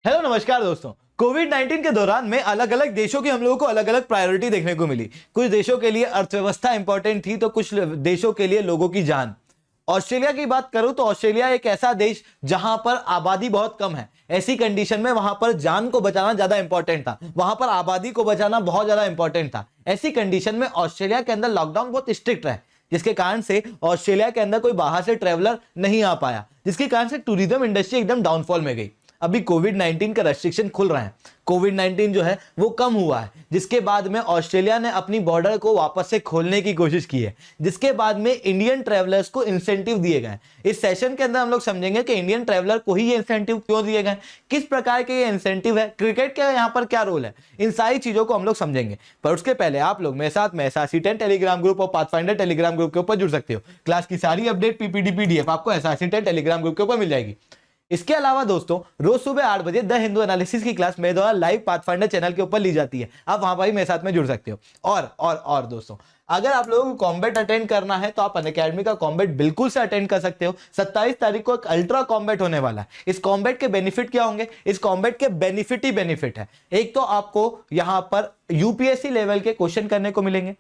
Hello नमस्कार दोस्तों। Covid 19 के दौरान में अलग अलग देशों की हम लोगों को अलग अलग प्रायोरिटी देखने को मिली। कुछ देशों के लिए अर्थव्यवस्था इंपॉर्टेंट थी तो कुछ देशों के लिए लोगों की जान। ऑस्ट्रेलिया की बात करूं तो ऑस्ट्रेलिया एक ऐसा देश जहां पर आबादी बहुत कम है। ऐसी कंडीशन में वहां पर जान को बचाना ज्यादा इंपॉर्टेंट था, वहां पर आबादी को बचाना बहुत ज्यादा इंपॉर्टेंट था। ऐसी कंडीशन में ऑस्ट्रेलिया के अंदर लॉकडाउन बहुत स्ट्रिक्ट रहे, जिसके कारण से ऑस्ट्रेलिया के अंदर कोई बाहर से ट्रेवलर नहीं आ पाया, जिसके कारण से टूरिज्म इंडस्ट्री एकदम डाउनफॉल में गई। अभी कोविड 19 का रेस्ट्रिक्शन खुल रहे हैं, कोविड 19 जो है वो कम हुआ है, जिसके बाद में ऑस्ट्रेलिया ने अपनी बॉर्डर को वापस से खोलने की कोशिश की है, जिसके बाद में इंडियन ट्रैवलर्स को इंसेंटिव दिए गए। इस सेशन के अंदर हम लोग समझेंगे कि इंडियन ट्रैवलर को ही ये इंसेंटिव क्यों दिए गए, किस प्रकार के ये इंसेंटिव है, क्रिकेट का यहाँ पर क्या रोल है, इन सारी चीजों को हम लोग समझेंगे। पर उसके पहले आप लोग मेरे साथ में SRC10 टेलीग्राम ग्रुप और पाथफाइंडर टेलीग्राम ग्रुप के ऊपर जुड़ सकते हो। क्लास की सारी अपडेट PPT PDF आपको SRC10 टेलीग्राम ग्रुप के ऊपर मिल जाएगी। इसके अलावा दोस्तों रोज सुबह 8 बजे द हिंदू एनालिसिस की क्लास मेरे द्वारा लाइव पाथफाइंडर चैनल के ऊपर ली जाती है, आप वहां पर भी मेरे साथ में जुड़ सकते हो। और दोस्तों अगर आप लोगों को कॉम्बैट अटेंड करना है तो आप अनअकैडमी का कॉम्बैट बिल्कुल से अटेंड कर सकते हो। 27 तारीख को एक अल्ट्रा कॉम्बैट होने वाला है। इस कॉम्बैट के बेनिफिट क्या होंगे? इस कॉम्बैट के बेनिफिट ही बेनिफिट है। एक तो आपको यहां पर यूपीएससी लेवल के क्वेश्चन करने को मिलेंगे,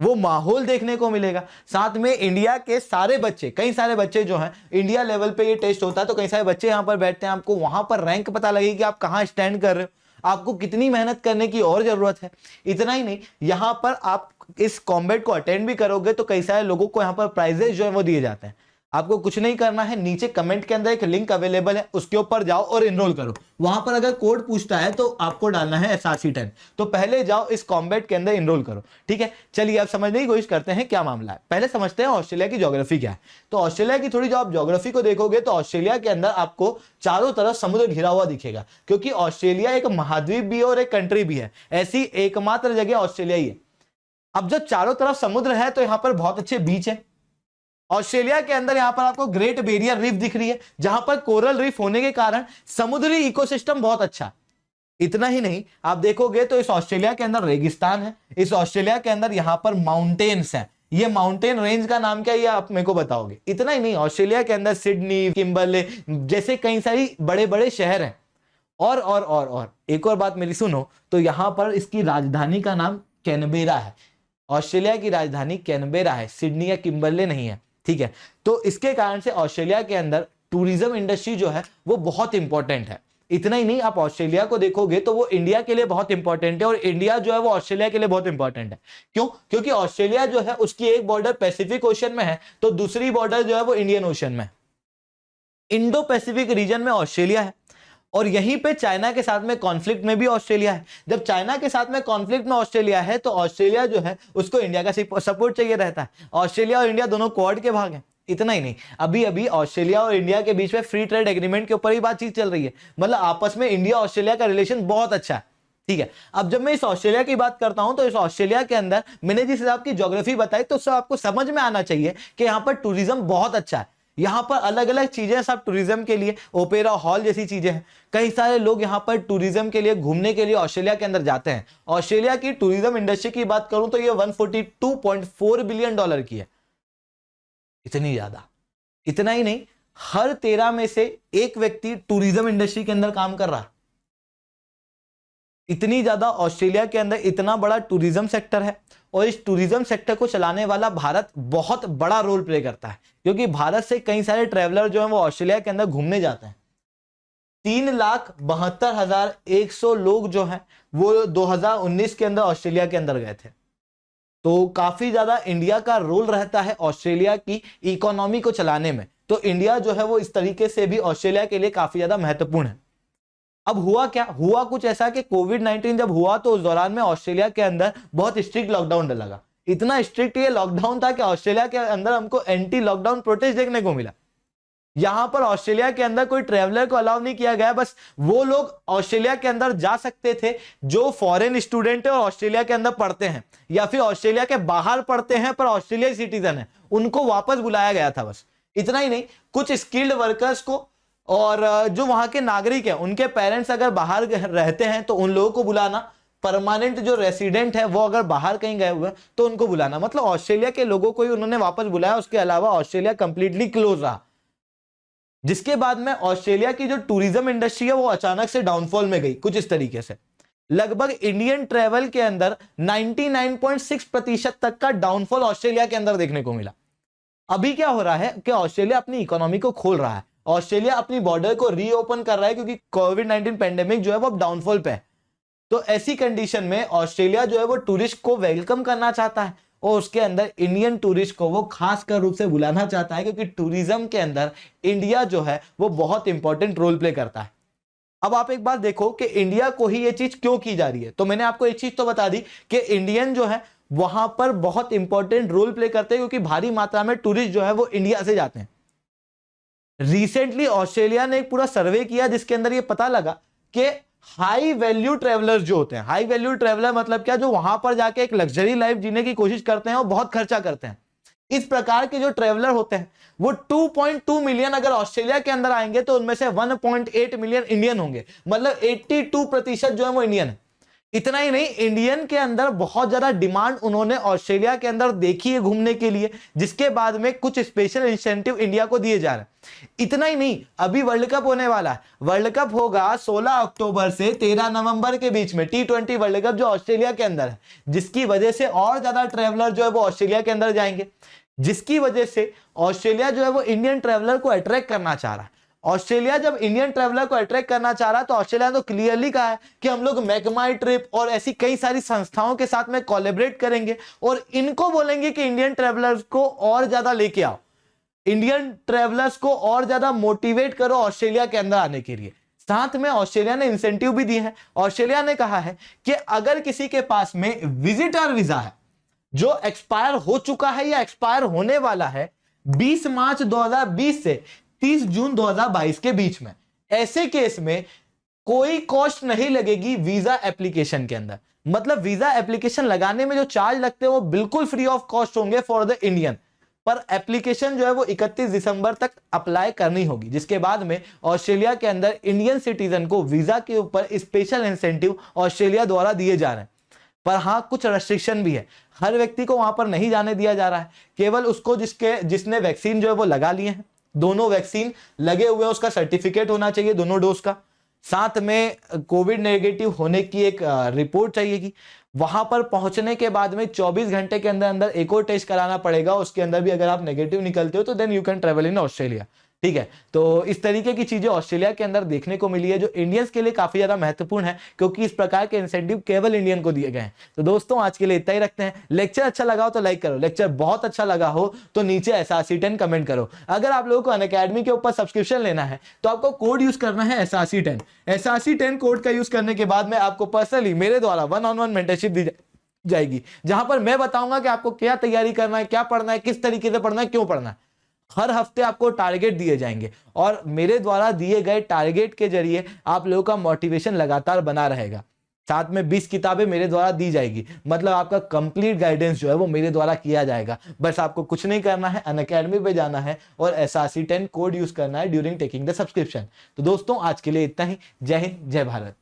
वो माहौल देखने को मिलेगा, साथ में इंडिया के सारे बच्चे, कई सारे बच्चे जो हैं इंडिया लेवल पे ये टेस्ट होता है तो कई सारे बच्चे यहां पर बैठते हैं। आपको वहां पर रैंक पता लगेगी कि आप कहां स्टैंड कर रहे हो, आपको कितनी मेहनत करने की और जरूरत है। इतना ही नहीं, यहां पर आप इस कॉम्बैट को अटेंड भी करोगे तो कई सारे लोगों को यहां पर प्राइजेस जो है वो दिए जाते हैं। आपको कुछ नहीं करना है, नीचे कमेंट के अंदर एक लिंक अवेलेबल है, उसके ऊपर जाओ और एनरोल करो। वहां पर अगर कोड पूछता है तो आपको डालना है SRC10, तो पहले जाओ इस कॉम्बैट के अंदर एनरोल करो। ठीक है, चलिए अब समझने की कोशिश करते हैं क्या मामला है। पहले समझते हैं ऑस्ट्रेलिया की ज्योग्राफी क्या है। तो ऑस्ट्रेलिया की थोड़ी जो आप ज्योग्राफी को देखोगे तो ऑस्ट्रेलिया के अंदर आपको चारों तरफ समुद्र घिरा हुआ दिखेगा, क्योंकि ऑस्ट्रेलिया एक महाद्वीप भी है और एक कंट्री भी है। ऐसी एकमात्र जगह ऑस्ट्रेलिया ही है। अब जब चारों तरफ समुद्र है तो यहां पर बहुत अच्छे बीच है। ऑस्ट्रेलिया के अंदर यहां पर आपको ग्रेट बैरियर रीफ दिख रही है, जहां पर कोरल रीफ होने के कारण समुद्री इकोसिस्टम बहुत अच्छा है। इतना ही नहीं, आप देखोगे तो इस ऑस्ट्रेलिया के अंदर रेगिस्तान है, इस ऑस्ट्रेलिया के अंदर यहां पर माउंटेन्स है। ये माउंटेन रेंज का नाम क्या है ये आप मेरे को बताओगे। इतना ही नहीं, ऑस्ट्रेलिया के अंदर सिडनी, किम्बरले जैसे कई सारी बड़े बड़े शहर हैं। और एक और बात मेरी सुनो, तो यहां पर इसकी राजधानी का नाम कैनबेरा है। ऑस्ट्रेलिया की राजधानी कैनबेरा है, सिडनी या किम्बरले नहीं है। ठीक है, तो इसके कारण से ऑस्ट्रेलिया के अंदर टूरिज्म इंडस्ट्री जो है वो बहुत इंपॉर्टेंट है। इतना ही नहीं, आप ऑस्ट्रेलिया को देखोगे तो वो इंडिया के लिए बहुत इंपॉर्टेंट है और इंडिया जो है वो ऑस्ट्रेलिया के लिए बहुत इंपॉर्टेंट है। क्यों? क्योंकि ऑस्ट्रेलिया जो है उसकी एक बॉर्डर पैसिफिक ओशन में है तो दूसरी बॉर्डर जो है वो इंडियन ओशन में। इंडो पैसिफिक रीजन में ऑस्ट्रेलिया है और यहीं पे चाइना के साथ में कॉन्फ्लिक्ट में भी ऑस्ट्रेलिया है। जब चाइना के साथ में कॉन्फ्लिक्ट में ऑस्ट्रेलिया है तो ऑस्ट्रेलिया जो है उसको इंडिया का सपोर्ट चाहिए रहता है। ऑस्ट्रेलिया और इंडिया दोनों क्वाड के भाग हैं। इतना ही नहीं, अभी अभी ऑस्ट्रेलिया और इंडिया के बीच में फ्री ट्रेड एग्रीमेंट के ऊपर ही बातचीत चल रही है, मतलब आपस में इंडिया ऑस्ट्रेलिया का रिलेशन बहुत अच्छा है। ठीक है, अब जब मैं इस ऑस्ट्रेलिया की बात करता हूं तो इस ऑस्ट्रेलिया के अंदर मैंने जिस हिसाब की ज्योग्राफी बताई तो उससे आपको समझ में आना चाहिए कि यहां पर टूरिज्म बहुत अच्छा है। यहां पर अलग अलग चीजें सब टूरिज्म के लिए, ओपेरा हॉल जैसी चीजें हैं। कई सारे लोग यहां पर टूरिज्म के लिए, घूमने के लिए ऑस्ट्रेलिया के अंदर जाते हैं। ऑस्ट्रेलिया की टूरिज्म इंडस्ट्री की बात करूं तो ये $142.4 बिलियन की है, इतनी ज्यादा। इतना ही नहीं, हर 13 में से एक व्यक्ति टूरिज्म इंडस्ट्री के अंदर काम कर रहा है। इतनी ज्यादा ऑस्ट्रेलिया के अंदर इतना बड़ा टूरिज्म सेक्टर है और इस टूरिज्म सेक्टर को चलाने वाला भारत बहुत बड़ा रोल प्ले करता है, क्योंकि भारत से कई सारे ट्रैवलर जो हैं वो ऑस्ट्रेलिया के अंदर घूमने जाते हैं। 3,72,100 लोग जो हैं वो 2019 के अंदर ऑस्ट्रेलिया के अंदर गए थे। तो काफी ज्यादा इंडिया का रोल रहता है ऑस्ट्रेलिया की इकोनॉमी को चलाने में। तो इंडिया जो है वो इस तरीके से भी ऑस्ट्रेलिया के लिए काफी ज्यादा महत्वपूर्ण है। अब हुआ क्या? हुआ कुछ ऐसा कि कोविड 19 जब हुआ तो उस दौरान में ऑस्ट्रेलिया के अंदर बहुत स्ट्रिक्ट लॉकडाउन लगा। इतना स्ट्रिक्ट ये लॉकडाउन था कि ऑस्ट्रेलिया के अंदर हमको एंटी लॉकडाउन प्रोटेस्ट देखने को मिला। यहां पर ऑस्ट्रेलिया के अंदर कोई ट्रैवलर को अलाउ नहीं किया गया, बस वो लोग ऑस्ट्रेलिया के अंदर जा सकते थे जो फॉरेन स्टूडेंट है और ऑस्ट्रेलिया के अंदर पढ़ते हैं या फिर ऑस्ट्रेलिया के बाहर पढ़ते हैं पर ऑस्ट्रेलियाई सिटीजन है, उनको वापस बुलाया गया था बस। इतना ही नहीं, कुछ स्किल्ड वर्कर्स को और जो वहां के नागरिक हैं उनके पेरेंट्स अगर बाहर रहते हैं तो उन लोगों को बुलाना, परमानेंट जो रेसिडेंट है वो अगर बाहर कहीं गए हुए तो उनको बुलाना, मतलब ऑस्ट्रेलिया के लोगों को ही उन्होंने वापस बुलाया। उसके अलावा ऑस्ट्रेलिया कंप्लीटली क्लोज रहा। जिसके बाद में ऑस्ट्रेलिया की जो टूरिज्म इंडस्ट्री है वो अचानक से डाउनफॉल में गई कुछ इस तरीके से। लगभग इंडियन ट्रेवल के अंदर 99.6% तक का डाउनफॉल ऑस्ट्रेलिया के अंदर देखने को मिला। अभी क्या हो रहा है कि ऑस्ट्रेलिया अपनी इकोनॉमी को खोल रहा है, ऑस्ट्रेलिया अपनी बॉर्डर को रीओपन कर रहा है क्योंकि कोविड-19 पेंडेमिक जो है वो अब डाउनफॉल पे है। तो ऐसी कंडीशन में ऑस्ट्रेलिया जो है वो टूरिस्ट को वेलकम करना चाहता है और उसके अंदर इंडियन टूरिस्ट को वो खासकर रूप से बुलाना चाहता है क्योंकि टूरिज्म के अंदर इंडिया जो है वो बहुत इंपॉर्टेंट रोल प्ले करता है। अब आप एक बात देखो कि इंडिया को ही ये चीज क्यों की जा रही है। तो मैंने आपको एक चीज तो बता दी कि इंडियन जो है वहां पर बहुत इंपॉर्टेंट रोल प्ले करते हैं क्योंकि भारी मात्रा में टूरिस्ट जो है वो इंडिया से जाते हैं। रिसेंटली ऑस्ट्रेलिया ने एक पूरा सर्वे किया जिसके अंदर ये पता लगा कि हाई वैल्यू ट्रेवलर्स जो होते हैं, हाई वैल्यू ट्रेवलर मतलब क्या, जो वहां पर जाके एक लग्जरी लाइफ जीने की कोशिश करते हैं और बहुत खर्चा करते हैं, इस प्रकार के जो ट्रेवलर होते हैं वो 2.2 मिलियन अगर ऑस्ट्रेलिया के अंदर आएंगे तो उनमें से 1.8 मिलियन इंडियन होंगे, मतलब 82% जो है वो इंडियन है। इतना ही नहीं, इंडियन के अंदर बहुत ज्यादा डिमांड उन्होंने ऑस्ट्रेलिया के अंदर देखी है घूमने के लिए, जिसके बाद में कुछ स्पेशल इंसेंटिव इंडिया को दिए जा रहे हैं। इतना ही नहीं, अभी वर्ल्ड कप होने वाला है, वर्ल्ड कप होगा 16 अक्टूबर से 13 नवंबर के बीच में, T20 वर्ल्ड कप जो ऑस्ट्रेलिया के अंदर है, जिसकी वजह से और ज्यादा ट्रेवलर जो है वो ऑस्ट्रेलिया के अंदर जाएंगे, जिसकी वजह से ऑस्ट्रेलिया जो है वो इंडियन ट्रेवलर को अट्रैक्ट करना चाह रहा है। ऑस्ट्रेलिया जब इंडियन ट्रैवलर को अट्रैक्ट करना चाह रहा है तो ऑस्ट्रेलिया ने तो क्लियरली कहा है कि हम लोग मेक माई ट्रिप और ऐसी कई सारी संस्थाओं के साथ में कोलैबोरेट करेंगे और इनको बोलेंगे कि इंडियन ट्रैवलर्स को और ज्यादा लेके आओ, इंडियन ट्रैवलर्स को और ज्यादा मोटिवेट करो ऑस्ट्रेलिया के अंदर आने के लिए। साथ में ऑस्ट्रेलिया ने इंसेंटिव भी दिए हैं। ऑस्ट्रेलिया ने कहा है कि अगर किसी के पास में विजिटर वीजा है जो एक्सपायर हो चुका है या एक्सपायर होने वाला है 20 मार्च 2020 से 30 जून 2022 के बीच में, ऐसे केस में कोई कॉस्ट नहीं लगेगी वीजा एप्लीकेशन के अंदर। मतलब वीजा एप्लीकेशन लगाने में जो चार्ज लगते हैं वो बिल्कुल फ्री ऑफ कॉस्ट होंगे फॉर द इंडियन, पर एप्लीकेशन जो है वो 31 दिसंबर तक अप्लाई करनी होगी, जिसके बाद में ऑस्ट्रेलिया के अंदर इंडियन सिटीजन को वीजा के ऊपर स्पेशल इंसेंटिव ऑस्ट्रेलिया द्वारा दिए जा रहे हैं। पर हाँ, कुछ रेस्ट्रिक्शन भी है, हर व्यक्ति को वहां पर नहीं जाने दिया जा रहा है, केवल उसको जिसने वैक्सीन जो है वो लगा लिए हैं, दोनों वैक्सीन लगे हुए हैं, उसका सर्टिफिकेट होना चाहिए दोनों डोज का, साथ में कोविड नेगेटिव होने की एक रिपोर्ट चाहिएगी। वहां पर पहुंचने के बाद में 24 घंटे के अंदर अंदर एक और टेस्ट कराना पड़ेगा, उसके अंदर भी अगर आप नेगेटिव निकलते हो तो then you can travel in Australia. ठीक है, तो इस तरीके की चीजें ऑस्ट्रेलिया के अंदर देखने को मिली है जो इंडियंस के लिए काफी ज्यादा महत्वपूर्ण है क्योंकि इस प्रकार के इंसेंटिव केवल इंडियन को दिए गए हैं। तो दोस्तों आज के लिए इतना ही रखते हैं। लेक्चर अच्छा लगा हो तो लाइक करो, लेक्चर बहुत अच्छा लगा हो तो नीचे SRC10 कमेंट करो। अगर आप लोगों को अनअकैडमी के ऊपर सब्सक्रिप्शन लेना है तो आपको कोड यूज करना है SRC10। SRC10 कोड का यूज करने के बाद में आपको पर्सनली मेरे द्वारा 1-on-1 मेंटरशिप दी जाएगी, जहां पर मैं बताऊंगा कि आपको क्या तैयारी करना है, क्या पढ़ना है, किस तरीके से पढ़ना है, क्यों पढ़ना है। हर हफ्ते आपको टारगेट दिए जाएंगे और मेरे द्वारा दिए गए टारगेट के जरिए आप लोगों का मोटिवेशन लगातार बना रहेगा। साथ में 20 किताबें मेरे द्वारा दी जाएगी, मतलब आपका कंप्लीट गाइडेंस जो है वो मेरे द्वारा किया जाएगा। बस आपको कुछ नहीं करना है, अनअकैडमी पे जाना है और SRC10 कोड यूज करना है ड्यूरिंग टेकिंग द सब्सक्रिप्शन। तो दोस्तों आज के लिए इतना ही। जय हिंद, जय भारत।